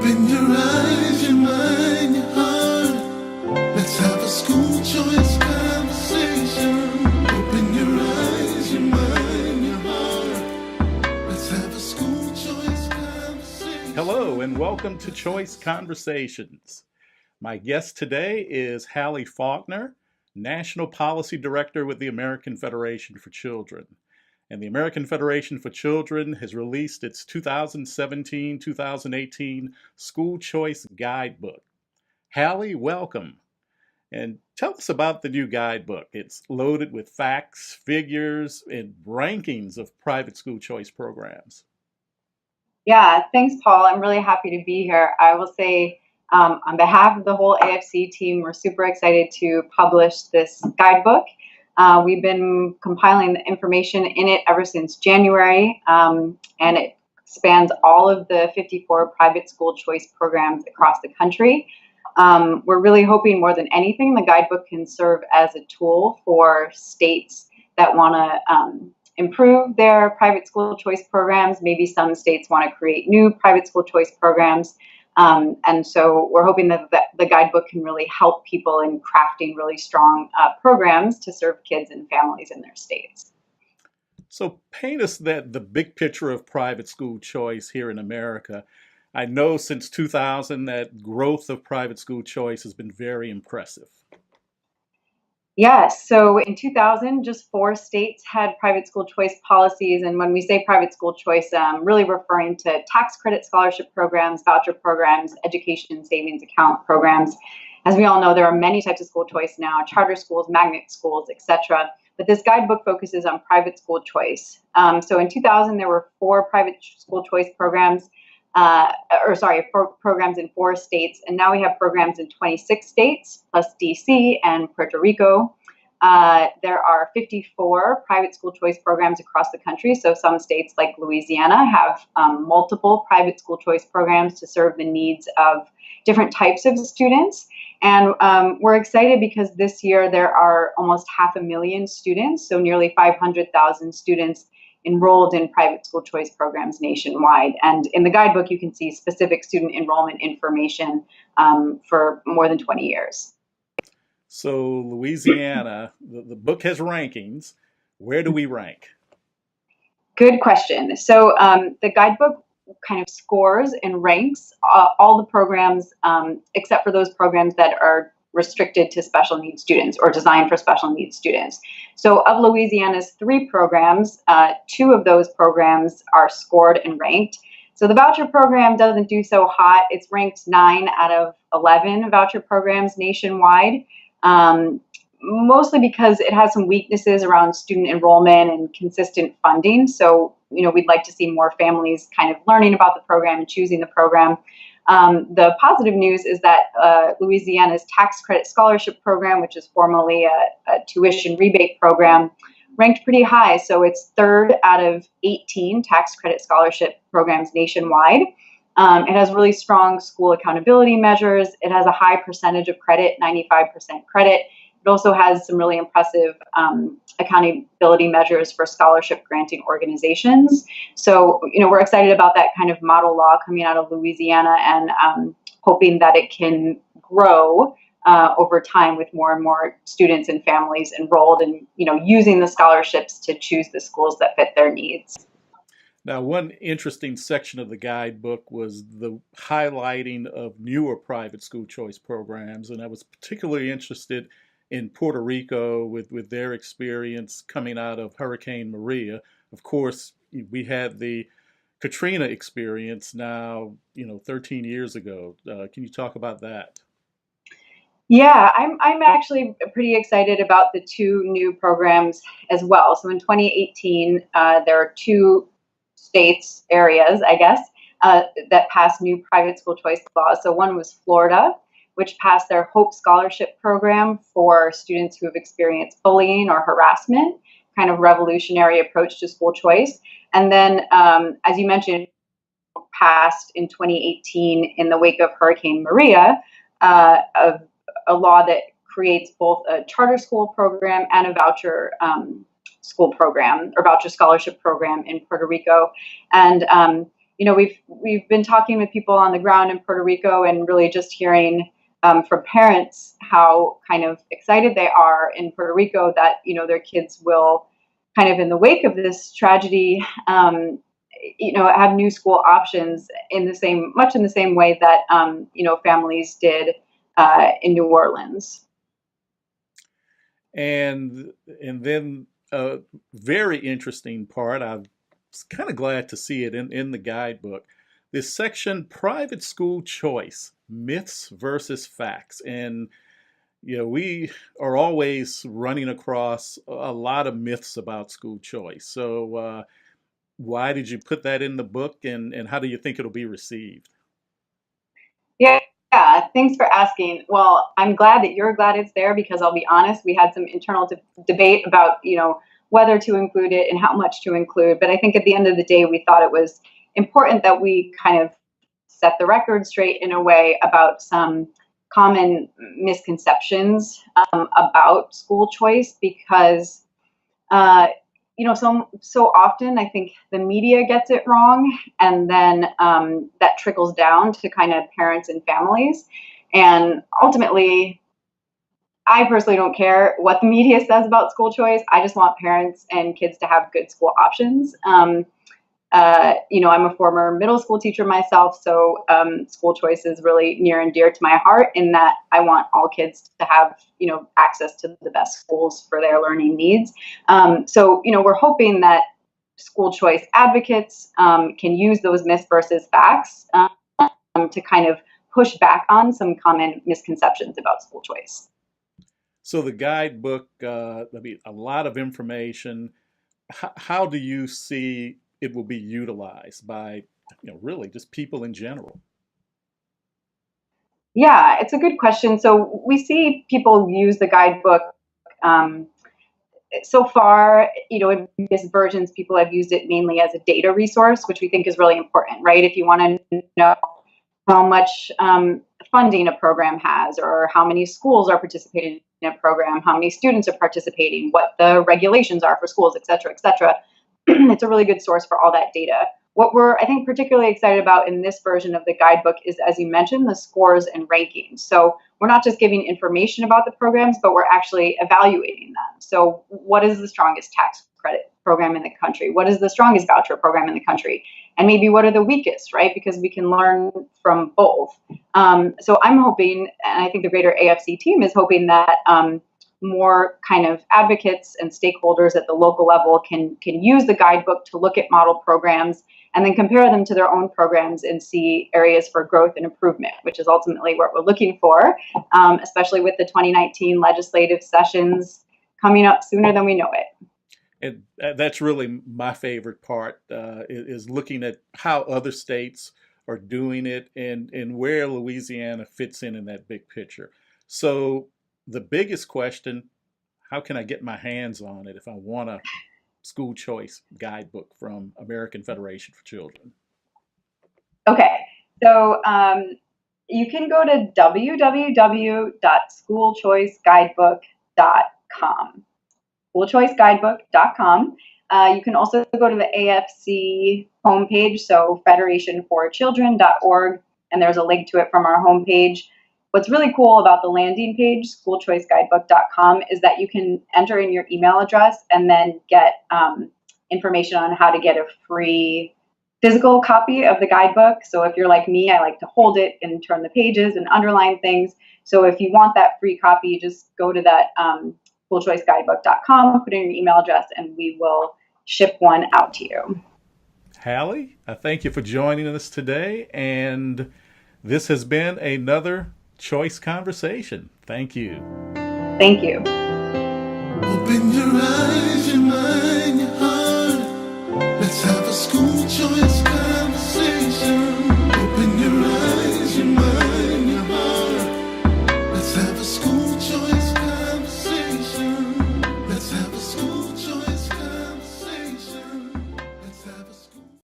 Open your eyes, your mind, your heart. Let's have a school choice conversation. Open your eyes, your mind, your heart. Let's have a school choice conversation. Hello and welcome to Choice Conversations. My guest today is Halli Faulkner, National Policy Director with the American Federation for Children. And the American Federation for Children has released its 2017-2018 School Choice Guidebook. Halli, welcome. And tell us about the new guidebook. It's loaded with facts, figures, and rankings of private school choice programs. Yeah, thanks, Paul. I'm really happy to be here. I will say, on behalf of the whole AFC team, we're super excited to publish this guidebook. We've been compiling the information in it ever since January, and it spans all of the 54 private school choice programs across the country. We're really hoping more than anything, the guidebook can serve as a tool for states that want to improve their private school choice programs. Maybe some states want to create new private school choice programs. And so we're hoping that the guidebook can really help people in crafting really strong programs to serve kids and families in their states. So paint us the big picture of private school choice here in America. I know since 2000 that growth of private school choice has been very impressive. Yes, so in 2000, just 4 states had private school choice policies. And when we say private school choice, really referring to tax credit scholarship programs, voucher programs, education savings account programs. As we all know, there are many types of school choice now, charter schools, magnet schools, etc. But this guidebook focuses on private school choice. So in 2000, there were 4 private school choice programs. 4 programs in 4 states, and now we have programs in 26 states, plus DC and Puerto Rico. There are 54 private school choice programs across the country, so some states like Louisiana have multiple private school choice programs to serve the needs of different types of students. And we're excited because this year there are almost 500,000 students, so nearly 500,000 students enrolled in private school choice programs nationwide. And in the guidebook, you can see specific student enrollment information for more than 20 years. So Louisiana, the book has rankings. Where do we rank? Good question. So the guidebook kind of scores and ranks all the programs except for those programs that are restricted to special needs students or designed for special needs students. So of Louisiana's 3 programs, 2 of those programs are scored and ranked. So the voucher program doesn't do so hot. It's ranked 9 out of 11 voucher programs nationwide, mostly because it has some weaknesses around student enrollment and consistent funding. So, we'd like to see more families kind of learning about the program and choosing the program. The positive news is that Louisiana's tax credit scholarship program, which is formerly a tuition rebate program, ranked pretty high. So it's 3rd out of 18 tax credit scholarship programs nationwide. It has really strong school accountability measures. It has a high percentage of credit, 95% credit. It also has some really impressive accountability measures for scholarship granting organizations. So, we're excited about that kind of model law coming out of Louisiana and hoping that it can grow over time with more and more students and families enrolled and, using the scholarships to choose the schools that fit their needs. Now, one interesting section of the guidebook was the highlighting of newer private school choice programs, and I was particularly interested in Puerto Rico with their experience coming out of Hurricane Maria. Of course, we had the Katrina experience now, 13 years ago. Can you talk about that? Yeah, I'm actually pretty excited about the 2 new programs as well. So in 2018, there are 2 areas, I guess, that passed new private school choice laws. So one was Florida, which passed their Hope Scholarship program for students who have experienced bullying or harassment, kind of revolutionary approach to school choice. And then, as you mentioned, passed in 2018 in the wake of Hurricane Maria, a law that creates both a charter school program and a voucher school program or voucher scholarship program in Puerto Rico. And we've been talking with people on the ground in Puerto Rico and really just hearing from parents how kind of excited they are in Puerto Rico that, their kids will kind of in the wake of this tragedy, have new school options much in the same way that, families did in New Orleans. And then a very interesting part, I was kind of glad to see it in the guidebook, this section, private school choice, myths versus facts. And, we are always running across a lot of myths about school choice. So why did you put that in the book, and how do you think it'll be received? Yeah, thanks for asking. Well, I'm glad that you're glad it's there, because I'll be honest, we had some internal debate about, whether to include it and how much to include. But I think at the end of the day, we thought it was important that we kind of set the record straight in a way about some common misconceptions about school choice, because so often I think the media gets it wrong, and then that trickles down to kind of parents and families. And ultimately, I personally don't care what the media says about school choice. I just want parents and kids to have good school options. I'm a former middle school teacher myself, so school choice is really near and dear to my heart, in that I want all kids to have, access to the best schools for their learning needs. So we're hoping that school choice advocates can use those myths versus facts to kind of push back on some common misconceptions about school choice. So the guidebook, a lot of information. How do you see it will be utilized by, really just people in general? Yeah, it's a good question. So we see people use the guidebook. So far, in previous versions, people have used it mainly as a data resource, which we think is really important, right? If you want to know how much funding a program has, or how many schools are participating in a program, how many students are participating, what the regulations are for schools, et cetera, it's a really good source for all that data. What we're, I think, particularly excited about in this version of the guidebook is, as you mentioned, the scores and rankings. So we're not just giving information about the programs, but we're actually evaluating them. So what is the strongest tax credit program in the country? What is the strongest voucher program in the country? And maybe what are the weakest, right? Because we can learn from both. So I'm hoping, and I think the greater AFC team is hoping, that more kind of advocates and stakeholders at the local level can use the guidebook to look at model programs and then compare them to their own programs and see areas for growth and improvement, which is ultimately what we're looking for, especially with the 2019 legislative sessions coming up sooner than we know it. And that's really my favorite part, is looking at how other states are doing it, and where Louisiana fits in that big picture. So the biggest question, how can I get my hands on it if I want a school choice guidebook from American Federation for Children? Okay, so you can go to www.schoolchoiceguidebook.com. Schoolchoiceguidebook.com. You can also go to the AFC homepage, so federationforchildren.org, and there's a link to it from our homepage. What's really cool about the landing page, schoolchoiceguidebook.com, is that you can enter in your email address and then get information on how to get a free physical copy of the guidebook. So if you're like me, I like to hold it and turn the pages and underline things. So if you want that free copy, just go to that schoolchoiceguidebook.com, put in your email address, and we will ship one out to you. Halli, I thank you for joining us today, and this has been another Choice Conversation. Thank you. Thank you. Open your eyes, your mind, your heart. Let's have a school choice.